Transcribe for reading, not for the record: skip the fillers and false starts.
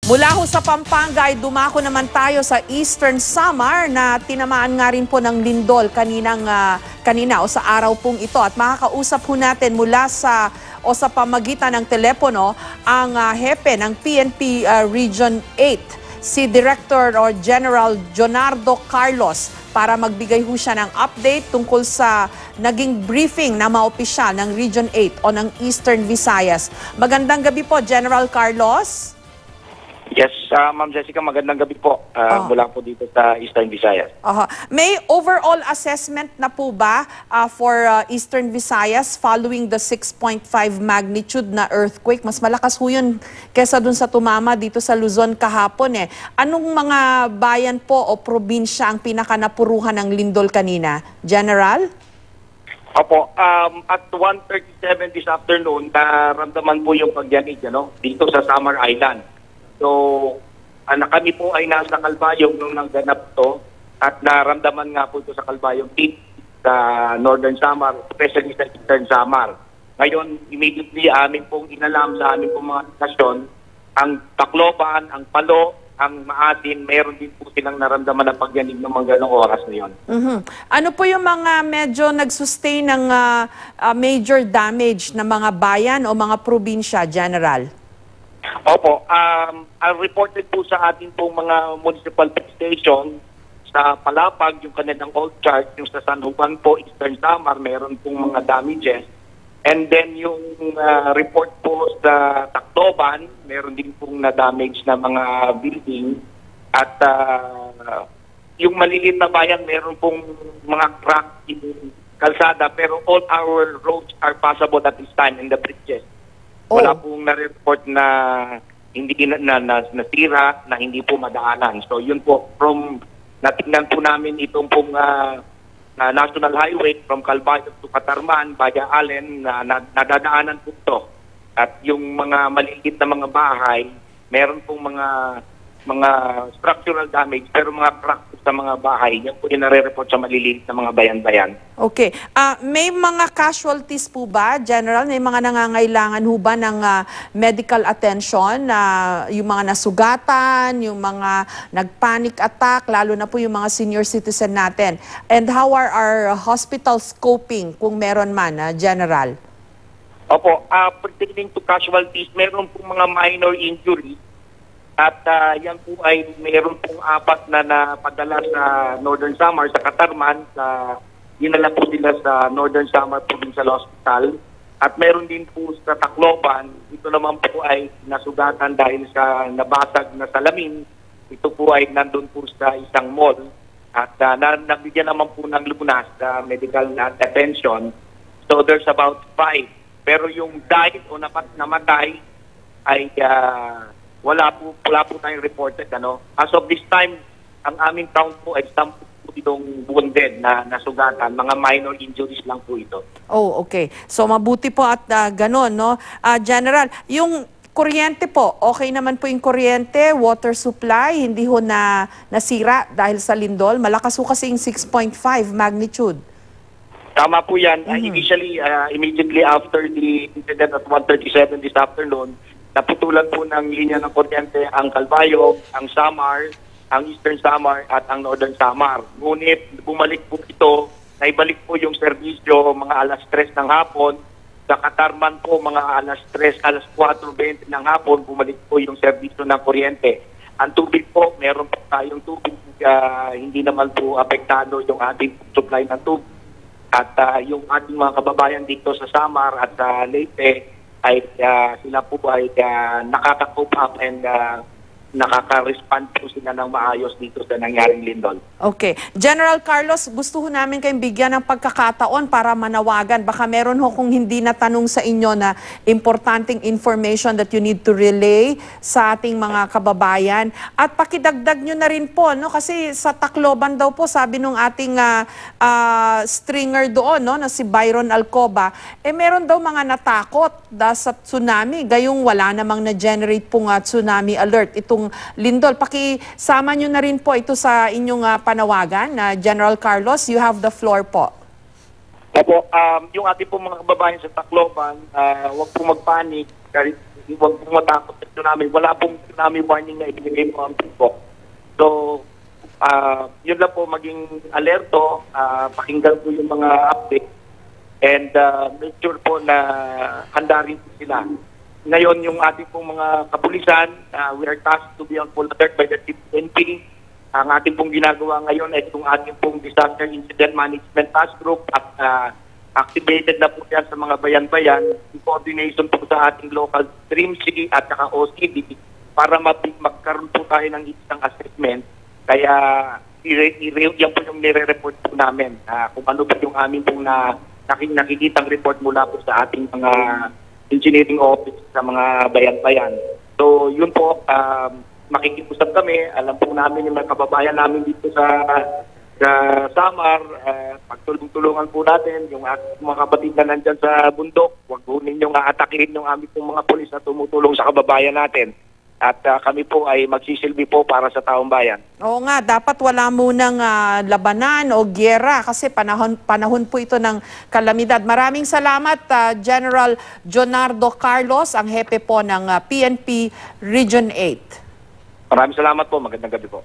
Mula ho sa Pampanga ay dumako naman tayo sa Eastern Samar na tinamaan nga rin po ng lindol kanina o sa araw pong ito. At makakausap ho natin mula sa pamagitan ng telepono ang hepe ng PNP Region 8, si Director or General Jonardo Carlos, para magbigay ho siya ng update tungkol sa naging briefing na mga opisyal ng Region 8 o ng Eastern Visayas. Magandang gabi po, General Carlos. Yes, Ma'am Jessica, magandang gabi po mula po dito sa Eastern Visayas. May overall assessment na po ba for Eastern Visayas following the 6.5 magnitude na earthquake? Mas malakas ho yun kesa dun sa tumama dito sa Luzon kahapon eh. Anong mga bayan po o probinsya ang pinakanapuruhan ng lindol kanina? General? Opo, at 1:37 this afternoon, naramdaman po yung pagyanig dito sa Samar Island. So, kami po ay nasa Calbayog nung nangganap to at naramdaman nga po ito sa Calbayog Deep sa Northern Samar, especially sa Eastern Samar. Ngayon, immediately amin pong inalam sa amin pong mga stasyon, ang Tacloban, ang Palo, ang Maasin, meron din po silang naramdaman ng pagyanig ng mga ganong oras na yun. Ano po yung mga medyo nag-sustain ng major damage na mga bayan o mga probinsya, General? Opo, reported po sa ating pong mga municipal station sa Palapag, yung kanilang old chart, yung sa San Juan po, Eastern Samar, meron pong mga damages. And then yung report po sa Tacloban, meron din pong na-damage na mga building. At yung maliliit na bayan, meron pong mga crack in kalsada, pero all our roads are passable at this time in the bridges. Wala pong na-report na hindi nasira, na hindi po madaanan. So yun po, from natingnan po namin itong pong National Highway from Calbayog to Catarman, via Allen, nadadaanan po ito. At yung mga maliliit na mga bahay, meron pong mga structural damage, pero mga crack sa mga bahay, yan po yung nare-report sa maliliit na mga bayan-bayan. Okay. May mga casualties po ba, General? May mga nangangailangan ho ba ng medical attention? Yung mga nasugatan, yung mga nag-panic attack, lalo na po yung mga senior citizen natin. And how are our hospitals coping kung meron man, General? Opo, pertaining to casualties, meron po mga minor injuries. At yan po ay mayroon pong 4 na napadala sa Northern Samar, sa Catarman, dinala po sila sa Northern Samar Provincial Hospital. At meron din po sa Tacloban, ito naman po ay nasugatan dahil sa nabasag na salamin. Ito po ay nandun po sa isang mall. At nabigyan naman po ng lunas sa medical attention. So there's about 5. Pero yung died o namatay ay wala po tayong reported. As of this time, ang aming count po ay 10 po itong wounded na nasugatan. Mga minor injuries lang po ito. Oh, okay. So mabuti po at ganon, no? General, yung kuryente po, okay naman po yung kuryente, water supply, hindi ho nasira dahil sa lindol. Malakas ho kasi yung 6.5 magnitude. Tama po yan. Initially, immediately after the incident at 1:37 this afternoon, naputulan po ng linya ng kuryente ang Calbayog, ang Samar, ang Eastern Samar at ang Northern Samar. Ngunit bumalik po ito, naibalik po yung serbisyo mga alas 3 ng hapon. Sa Catarman po mga alas 3, alas 4:20 ng hapon, bumalik po yung serbisyo ng kuryente. Ang tubig po, meron po tayong tubig, hindi naman po apektado yung ating supply ng tubig. At yung ating mga kababayan dito sa Samar at sa Leyte, ay sila po ay nakaka-cope up and nakaka-respond po sila ng maayos dito sa nangyaring lindol. Okay. General Carlos, gusto ho namin kayong bigyan ng pagkakataon para manawagan. Baka meron ho kung hindi natanong sa inyo na importanteng information that you need to relay sa ating mga kababayan. At pakidagdag nyo na rin po, no? Kasi sa Tacloban daw po, sabi nung ating stringer doon, no, na si Byron Alcoba, meron daw mga natakot sa tsunami, gayong wala namang na-generate pong tsunami alert. Itong lindol. Pakisama nyo na rin po ito sa inyong panawagan. General Carlos, you have the floor po. Opo, yung ating po mga kababayan sa Tacloban, huwag po magpanik. huwag pong matakot sa tsunami. Wala pong tsunami warning na ibigay po ang PICOC. So, yun lang po, maging alerto, pakinggan po yung mga update, and make sure po na handa rin po sila. Ngayon, yung ating pong mga kapulisan, we are tasked to be on full alert by the PNP. Ang ating pong ginagawa ngayon ay itong ating pong Disaster Incident Management Task Group at activated na po yan sa mga bayan-bayan in coordination po sa ating local STREAM-C at saka OCD para magkaroon po tayo ng isang assessment. Kaya yan po yung nire-report po namin kung ano po yung aming pong nakikitang report mula po sa ating mga engineering office sa mga bayan-bayan. So yun po, makikipusap kami. Alam po namin yung mga kababayan namin dito sa Samar, pagtulong-tulungan po natin yung mga kapatid na nandyan sa bundok. Huwag po ninyong aatakihin yung aming pong mga pulis na tumutulong sa kababayan natin. At kami po ay magsisilbi po para sa taong bayan. Oo nga, dapat wala munang labanan o gyera kasi panahon po ito ng kalamidad. Maraming salamat, General Jonardo Carlos, ang hepe po ng PNP Region 8. Maraming salamat po. Magandang gabi po.